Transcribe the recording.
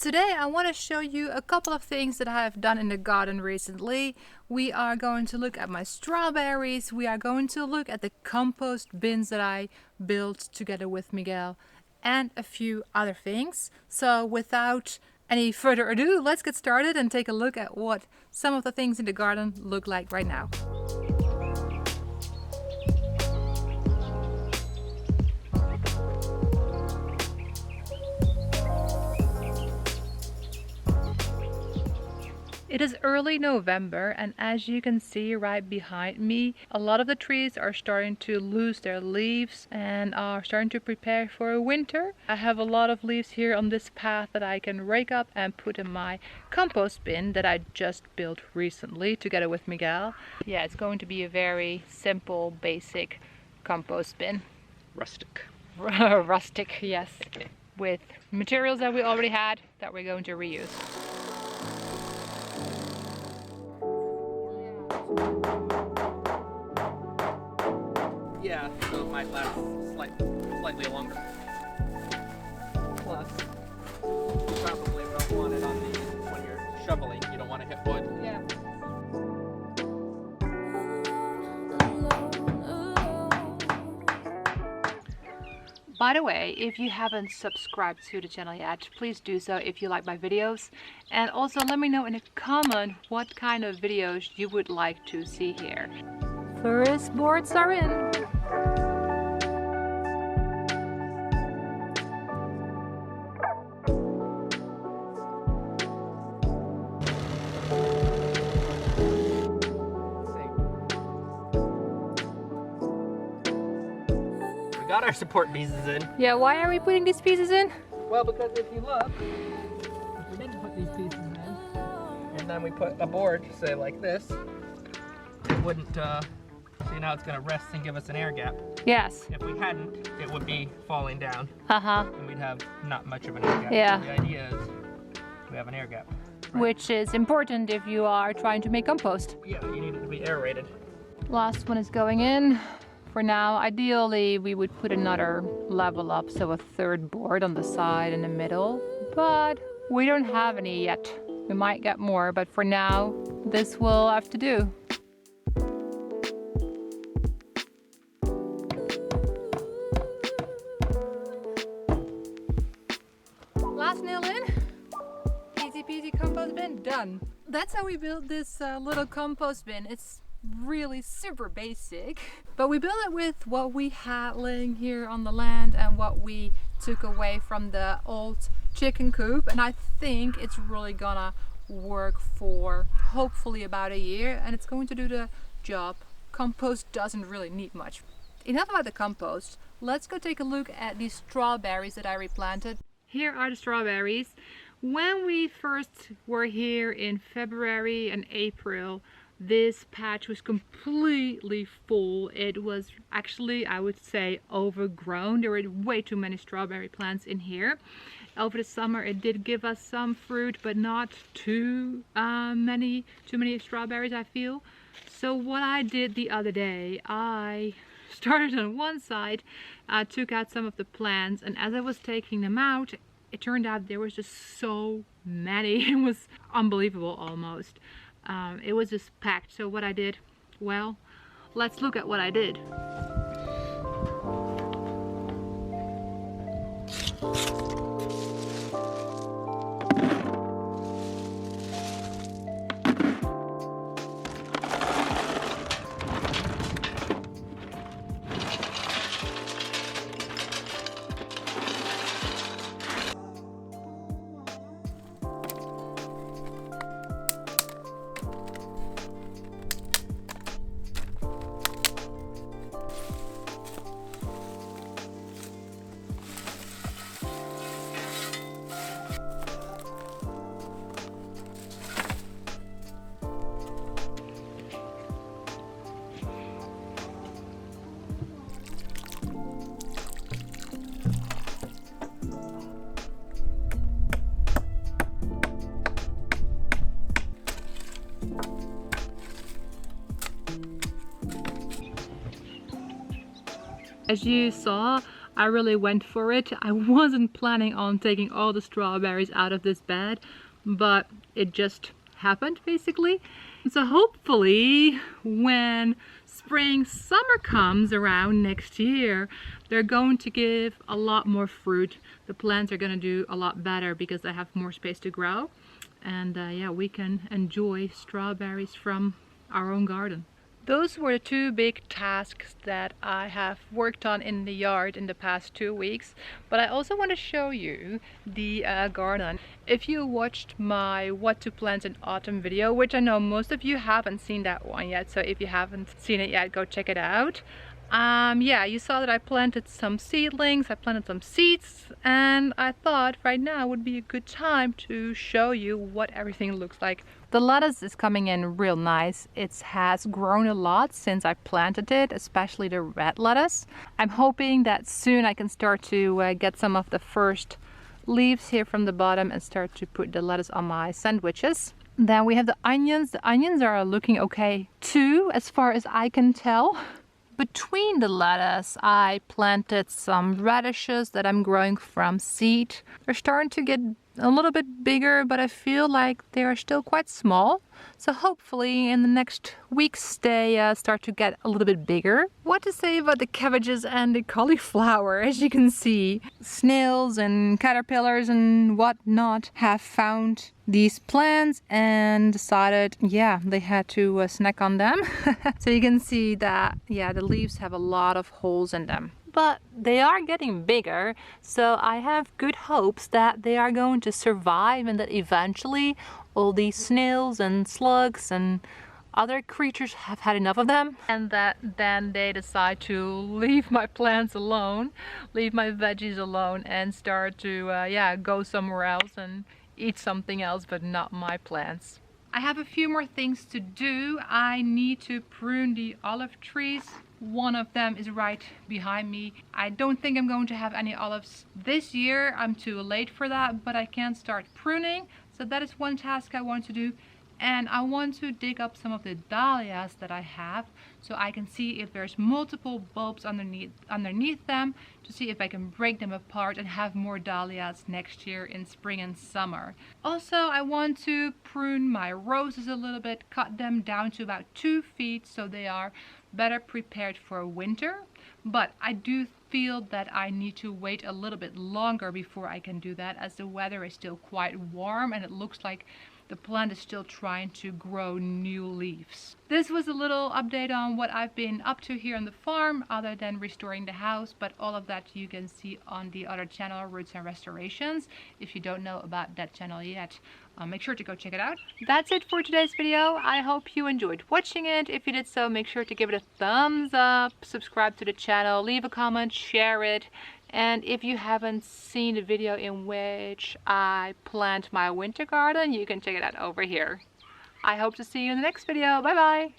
Today I want to show you a couple of things that I have done in the garden recently. We are going to look at my strawberries, we are going to look at the compost bins that I built together with Miguel, and a few other things. So without any further ado, let's get started and take a look at what some of the things in the garden look like right now. It is early November, and as you can see right behind me, a lot of the trees are starting to lose their leaves and are starting to prepare for winter. I have a lot of leaves here on this path that I can rake up and put in my compost bin that I just built recently together with Miguel. Yeah, it's going to be a very simple, basic compost bin. Rustic. Rustic, yes. With materials that we already had that we're going to reuse. Yeah, so it might last slightly longer. Plus, you probably don't want it on the when you're shoveling. You don't want to hit wood. Yeah. By the way, if you haven't subscribed to the channel yet, please do so if you like my videos. And also let me know in a comment what kind of videos you would like to see here. First boards are in. We got our support pieces in. Yeah, why are we putting these pieces in? Well, because if you look, if we didn't put these pieces in, and then we put a board, say like this, it wouldn't. See, now it's going to rest and give us an air gap. Yes. If we hadn't, it would be falling down. Uh-huh. And we'd have not much of an air gap. Yeah. So the idea is we have an air gap. Right? Which is important if you are trying to make compost. Yeah, you need it to be aerated. Last one is going in. For now, ideally we would put another level up, so a third board on the side in the middle. But we don't have any yet. We might get more, but for now, this will have to do. Last nail in. Easy peasy compost bin, done. That's how we built this little compost bin. It's really super basic, but we built it with what we had laying here on the land and what we took away from the old chicken coop, and I think it's really gonna work for hopefully about a year, and it's going to do the job. Compost doesn't really need much. Enough about the compost. Let's go take a look at these strawberries that I replanted. Here are the strawberries. When we first were here in February and April, this patch was completely full. It was actually, I would say, overgrown. There were way too many strawberry plants in here. Over the summer it did give us some fruit, but not too many strawberries, I feel. So what I did the other day, I started on one side, took out some of the plants, and as I was taking them out, it turned out there was just so many. It was unbelievable almost. It was just packed. So what I did, well, let's look at what I did. As you saw, I really went for it. I wasn't planning on taking all the strawberries out of this bed, but it just happened basically. So hopefully when spring, summer comes around next year, they're going to give a lot more fruit. The plants are going to do a lot better because they have more space to grow. And yeah, we can enjoy strawberries from our own garden. Those were the two big tasks that I have worked on in the yard in the past 2 weeks. But I also want to show you the garden. If you watched my what to plant in autumn video, which I know most of you haven't seen that one yet, so if you haven't seen it yet, go check it out. Yeah, you saw that I planted some seedlings, I planted some seeds, and I thought right now would be a good time to show you what everything looks like. The lettuce is coming in real nice. It has grown a lot since I planted it, especially the red lettuce. I'm hoping that soon I can start to get some of the first leaves here from the bottom and start to put the lettuce on my sandwiches. Then we have the onions. The onions are looking okay too, as far as I can tell. Between the lettuce, I planted some radishes that I'm growing from seed. They're starting to get a little bit bigger, but I feel like they are still quite small. So hopefully in the next weeks they start to get a little bit bigger. What to say about the cabbages and the cauliflower? As you can see, snails and caterpillars and whatnot have found these plants and decided, yeah, they had to snack on them. So you can see that, yeah, the leaves have a lot of holes in them. But they are getting bigger, so I have good hopes that they are going to survive and that eventually all these snails and slugs and other creatures have had enough of them, and that then they decide to leave my plants alone, leave my veggies alone, and start to yeah, go somewhere else and eat something else, but not my plants. I have a few more things to do. I need to prune the olive trees. One of them is right behind me. I don't think I'm going to have any olives this year. I'm too late for that, but I can start pruning. So that is one task I want to do. And I want to dig up some of the dahlias that I have so I can see if there's multiple bulbs underneath them, to see if I can break them apart and have more dahlias next year in spring and summer. Also, I want to prune my roses a little bit, cut them down to about 2 feet so they are better prepared for winter. But I do feel that I need to wait a little bit longer before I can do that, as the weather is still quite warm and it looks like the plant is still trying to grow new leaves. This was a little update on what I've been up to here on the farm, other than restoring the house, but all of that you can see on the other channel, Roots and Restorations. If you don't know about that channel yet, make sure to go check it out. That's it for today's video. I hope you enjoyed watching it. If you did so, make sure to give it a thumbs up, subscribe to the channel, leave a comment, share it. And if you haven't seen the video in which I plant my winter garden, you can check it out over here. I hope to see you in the next video. Bye bye!